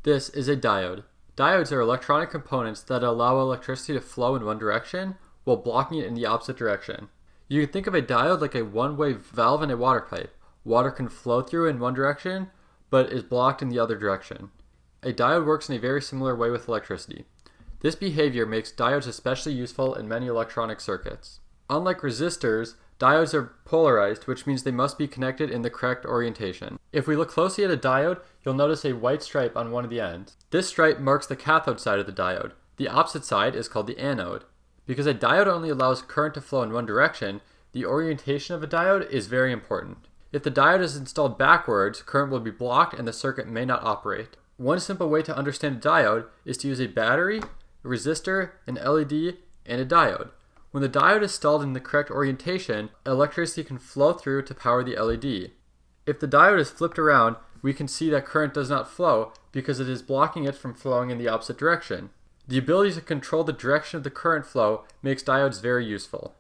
This is a diode. Diodes are electronic components that allow electricity to flow in one direction while blocking it in the opposite direction. You can think of a diode like a one-way valve in a water pipe. Water can flow through in one direction, but is blocked in the other direction. A diode works in a very similar way with electricity. This behavior makes diodes especially useful in many electronic circuits. Unlike resistors, diodes are polarized, which means they must be connected in the correct orientation. If we look closely at a diode, you'll notice a white stripe on one of the ends. This stripe marks the cathode side of the diode. The opposite side is called the anode. Because a diode only allows current to flow in one direction, the orientation of a diode is very important. If the diode is installed backwards, current will be blocked and the circuit may not operate. One simple way to understand a diode is to use a battery, a resistor, an LED, and a diode. When the diode is installed in the correct orientation, electricity can flow through to power the LED. If the diode is flipped around, we can see that current does not flow because it is blocking it from flowing in the opposite direction. The ability to control the direction of the current flow makes diodes very useful.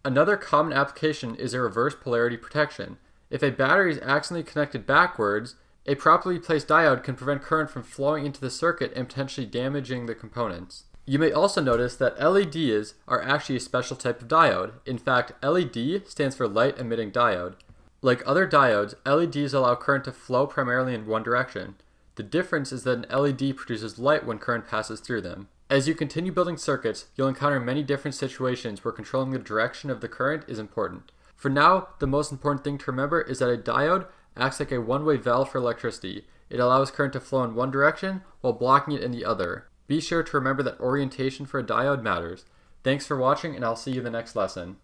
Another common application is a reverse polarity protection. If a battery is accidentally connected backwards, a properly placed diode can prevent current from flowing into the circuit and potentially damaging the components. You may also notice that LEDs are actually a special type of diode. In fact, LED stands for light emitting diode. Like other diodes, LEDs allow current to flow primarily in one direction. The difference is that an LED produces light when current passes through them. As you continue building circuits, you'll encounter many different situations where controlling the direction of the current is important. For now, the most important thing to remember is that a diode acts like a one-way valve for electricity. It allows current to flow in one direction while blocking it in the other. Be sure to remember that orientation for a diode matters. Thanks for watching, and I'll see you in the next lesson.